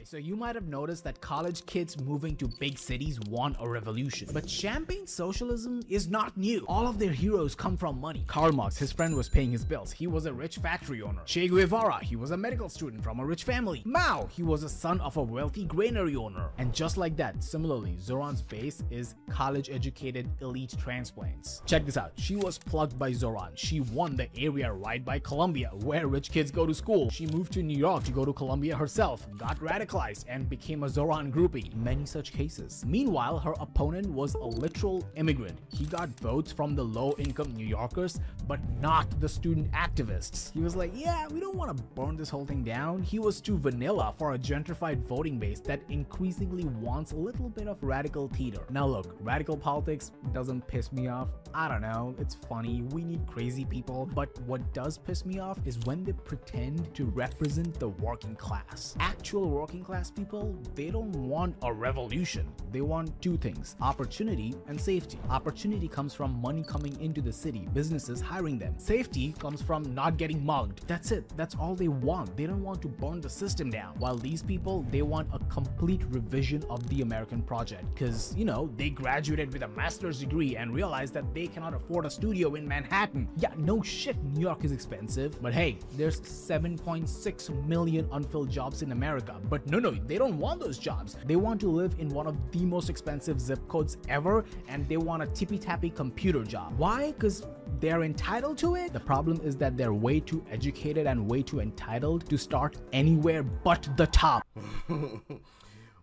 so you might have noticed that college kids moving to big cities want a revolution. But champagne socialism is not new. All of their heroes come from money. Karl Marx, his friend was paying his bills. He was a rich factory owner. Che Guevara, he was a medical student from a rich family. Mao, he was a son of a wealthy granary owner. And just like that, similarly, Zoran's base is college-educated elite transplants. Check this out. She was plugged by Zoran. She won the area right by Columbia, where rich kids go to school. She moved to New York to go to Columbia herself, got radicalized, and became a Zoran groupie. Many such cases. Meanwhile, her opponent was a literal immigrant. He got votes from the low-income New Yorkers, but not the student activists. He was like, yeah, we don't want to burn this whole thing down. He was too vanilla for a gentrified voting base that increasingly wants a little bit of radical theater. Now look, radical politics doesn't piss me off. I don't know, it's funny, we need crazy people, but what does piss me off is when they pretend to represent the working class. Actual working class people, they don't want a revolution. They want two things: opportunity and safety. Opportunity comes from money coming into the city, businesses hiring them. Safety comes from not getting mugged. That's it. That's all they want. They don't want to burn the system down. While these people, they want a complete revision of the American project because, you know, they graduated with a master's degree and realized that they cannot afford a studio in Manhattan. Yeah, no shit, New York is expensive, but hey, there's 7.6 million unfilled jobs in America. But no, they don't want those jobs. They want to live in one of the most expensive zip codes ever, and they want a tippy-tappy computer job. Why? Because they're entitled to it. The problem is that they're way too educated and way too entitled to start anywhere but the top.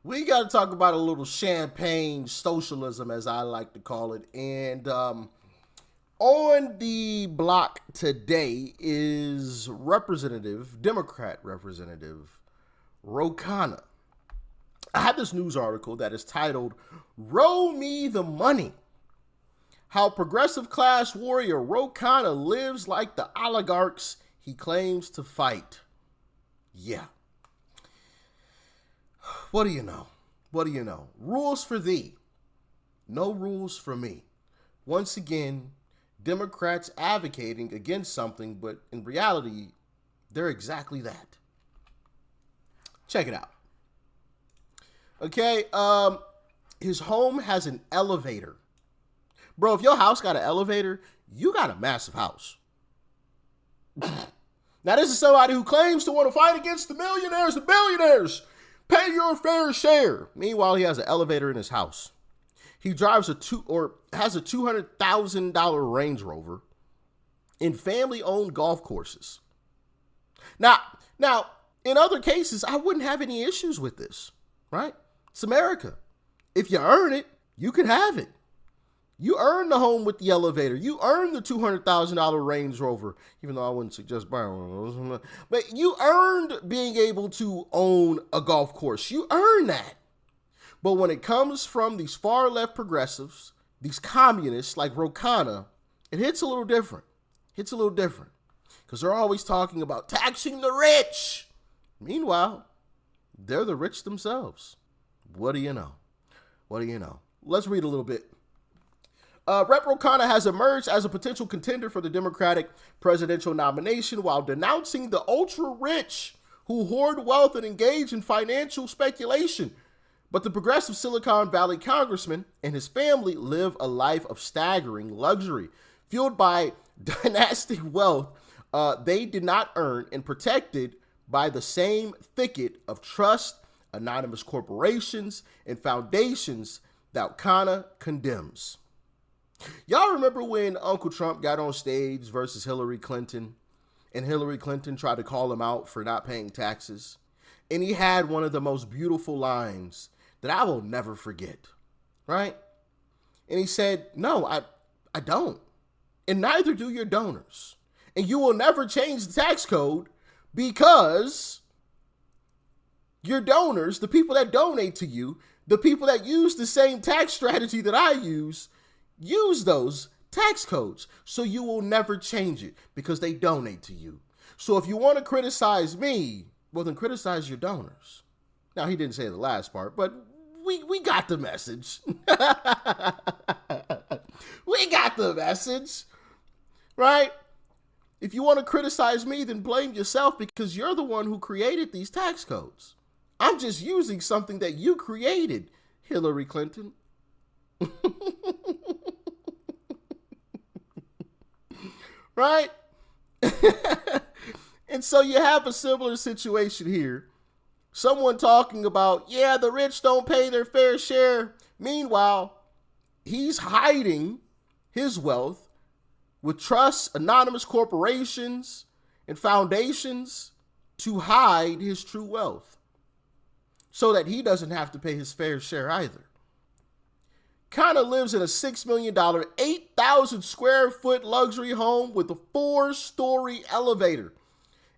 We got to talk about a little champagne socialism, as I like to call it. And on the block today is Democrat Representative Ro Khanna. I have this news article that is titled, "Roll Me the Money. How Progressive Class Warrior Ro Khanna Lives Like the Oligarchs He Claims to Fight." Yeah. What do you know? What do you know? Rules for thee, no rules for me. Once again, Democrats advocating against something, but in reality, they're exactly that. Check it out. Okay, his home has an elevator. Bro, if your house got an elevator, you got a massive house. Now, this is somebody who claims to want to fight against the millionaires and billionaires. Pay your fair share. Meanwhile, he has an elevator in his house. He drives has a $200,000 Range Rover in family-owned golf courses. Now, in other cases, I wouldn't have any issues with this, right? It's America. If you earn it, you can have it. You earned the home with the elevator. You earned the $200,000 Range Rover, even though I wouldn't suggest buying one of those. But you earned being able to own a golf course. You earned that. But when it comes from these far left progressives, these communists like Ro Khanna, it hits a little different. Because they're always talking about taxing the rich. Meanwhile, they're the rich themselves. What do you know? Let's read a little bit. Rep. Ro Khanna has emerged as a potential contender for the Democratic presidential nomination while denouncing the ultra-rich who hoard wealth and engage in financial speculation. But the progressive Silicon Valley congressman and his family live a life of staggering luxury, fueled by dynastic wealth they did not earn and protected by the same thicket of trust, anonymous corporations, and foundations that Khanna condemns. Y'all remember when Uncle Trump got on stage versus Hillary Clinton, and Hillary Clinton tried to call him out for not paying taxes? And he had one of the most beautiful lines that I will never forget, right? And he said, "No, I don't. And neither do your donors. And you will never change the tax code because your donors, the people that donate to you, the people that use the same tax strategy that I use those tax codes. So you will never change it because they donate to you. So if you want to criticize me, well, then criticize your donors." Now, he didn't say the last part, but we got the message. We got the message, right? If you want to criticize me, then blame yourself because you're the one who created these tax codes. I'm just using something that you created, Hillary Clinton. Right? And so you have a similar situation here. Someone talking about, yeah, the rich don't pay their fair share. Meanwhile, he's hiding his wealth with trusts, anonymous corporations, and foundations to hide his true wealth so that he doesn't have to pay his fair share either. Kind of lives in a $6 million, 8,000 square foot luxury home with a 4-story elevator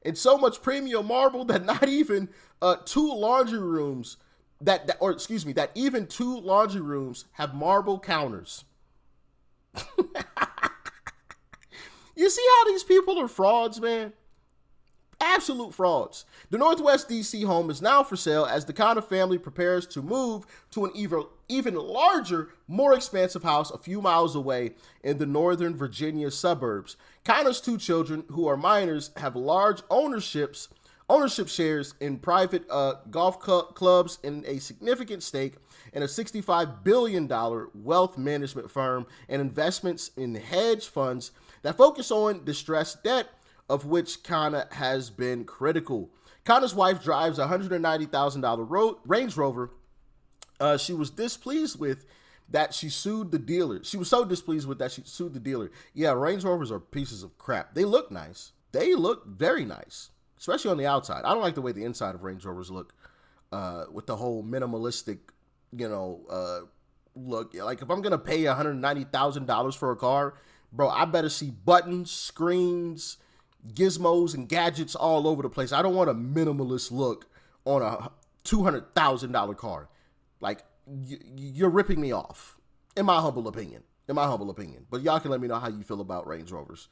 and so much premium marble that not even two laundry rooms that even 2 laundry rooms have marble counters. You see how these people are frauds, man? Absolute frauds. The Northwest DC home is now for sale as the Khanna family prepares to move to an even larger, more expansive house a few miles away in the Northern Virginia suburbs. Khanna's 2 children, who are minors, have large ownership shares in private golf clubs and a significant stake in a $65 billion wealth management firm and investments in hedge funds that focus on distressed debt, of which Khanna has been critical. Khanna's wife drives a $190,000 Range Rover. She was displeased with that she sued the dealer. She was so displeased with that she sued the dealer. Yeah, Range Rovers are pieces of crap. They look nice. They look very nice, especially on the outside. I don't like the way the inside of Range Rovers look with the whole minimalistic, look. Like if I'm going to pay $190,000 for a car, bro, I better see buttons, screens, gizmos, and gadgets all over the place. I don't want a minimalist look on a $200,000 car. Like, you're ripping me off, in my humble opinion. But y'all can let me know how you feel about Range Rovers.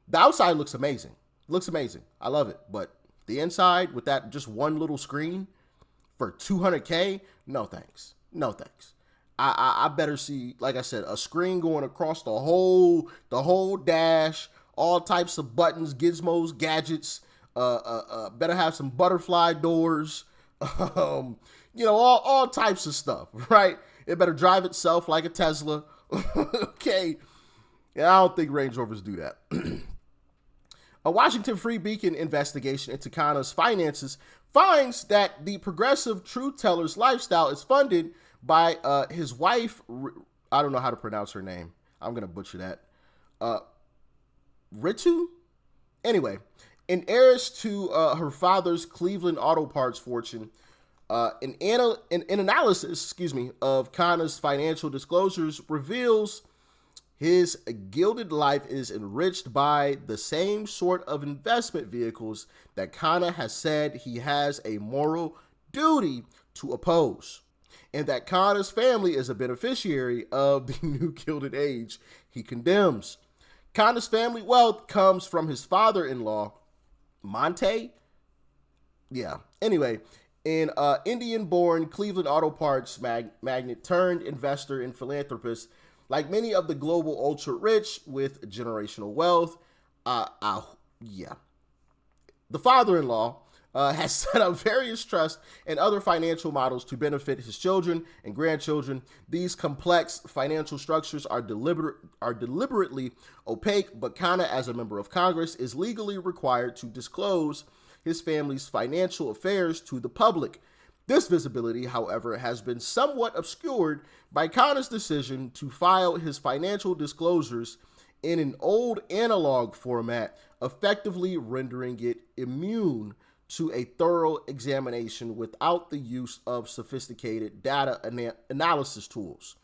The outside looks amazing. I love it. But the inside, with that just one little screen for $200K, no thanks. I better see, like I said, a screen going across the whole dash, all types of buttons, gizmos, gadgets. Better have some butterfly doors. All types of stuff, right? It better drive itself like a Tesla. Okay. Yeah, I don't think Range Rovers do that. A Washington Free Beacon investigation into Khanna's finances finds that the progressive truth teller's lifestyle is funded by his wife. I don't know how to pronounce her name. I'm going to butcher that. Ritu? Anyway, an heiress to her father's Cleveland auto parts fortune. An analysis, of Khanna's financial disclosures reveals his gilded life is enriched by the same sort of investment vehicles that Khanna has said he has a moral duty to oppose, and that Khanna's family is a beneficiary of the new gilded age he condemns. Khanna's family wealth comes from his father-in-law, Monte. Yeah. Anyway, an Indian-born Cleveland auto parts magnate turned investor and philanthropist. Like many of the global ultra-rich with generational wealth, the father-in-law has set up various trusts and other financial models to benefit his children and grandchildren. These complex financial structures are deliberately opaque, but Khanna, as a member of Congress, is legally required to disclose his family's financial affairs to the public. This visibility, however, has been somewhat obscured by Khanna's decision to file his financial disclosures in an old analog format, effectively rendering it immune to a thorough examination without the use of sophisticated data analysis tools.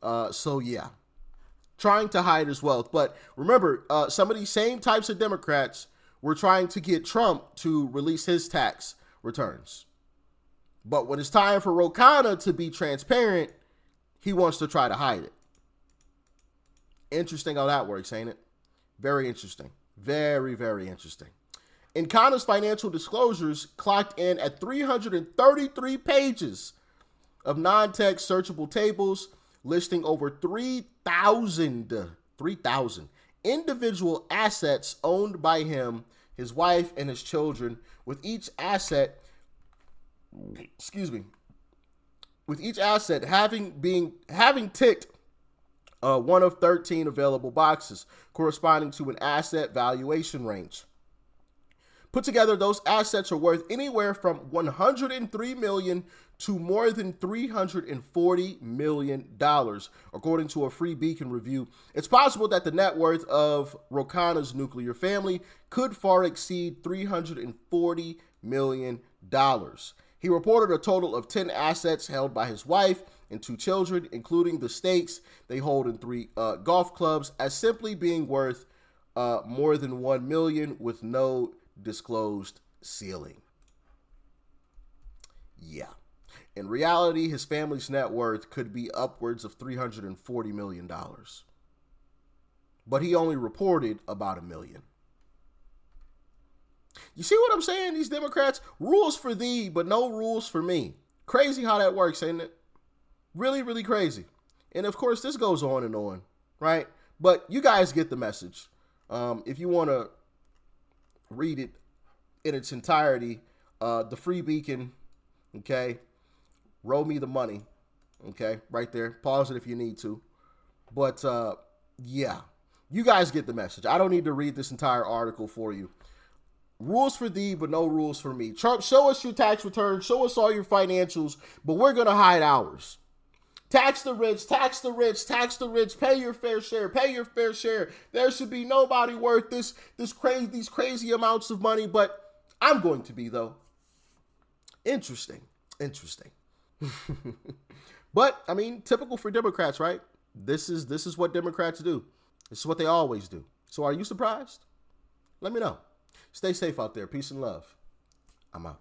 Trying to hide his wealth. But remember, some of these same types of Democrats were trying to get Trump to release his tax returns. But when it's time for Ro Khanna to be transparent, he wants to try to hide it. Interesting how that works, ain't it? Very interesting. Very, very interesting. And Khanna's financial disclosures clocked in at 333 pages of non-text searchable tables listing over 3,000 individual assets owned by him, his wife, and his children, with each asset excuse me, with each asset having ticked one of 13 available boxes corresponding to an asset valuation range. Put together, those assets are worth anywhere from 103 million to more than $340 million, according to a Free Beacon review. It's possible that the net worth of Ro Khanna's nuclear family could far exceed $340 million. He reported a total of 10 assets held by his wife and 2 children, including the stakes they hold in 3 golf clubs, as simply being worth more than $1 million with no disclosed ceiling. Yeah. In reality, his family's net worth could be upwards of $340 million. But he only reported about $1 million. You see what I'm saying? These Democrats, rules for thee, but no rules for me. Crazy how that works, ain't it? Really, really crazy. And of course, this goes on and on, right? But you guys get the message. If you want to read it in its entirety, the Free Beacon, okay? Roll me the money, okay? Right there. Pause it if you need to. But, yeah, you guys get the message. I don't need to read this entire article for you. Rules for thee, but no rules for me. Trump, show us your tax returns, show us all your financials, but we're going to hide ours. Tax the rich, tax the rich, tax the rich, pay your fair share, pay your fair share. There should be nobody worth these crazy amounts of money, but I'm going to be, though. Interesting. But, I mean, typical for Democrats, right? This is what Democrats do. This is what they always do. So are you surprised? Let me know. Stay safe out there. Peace and love. I'm out.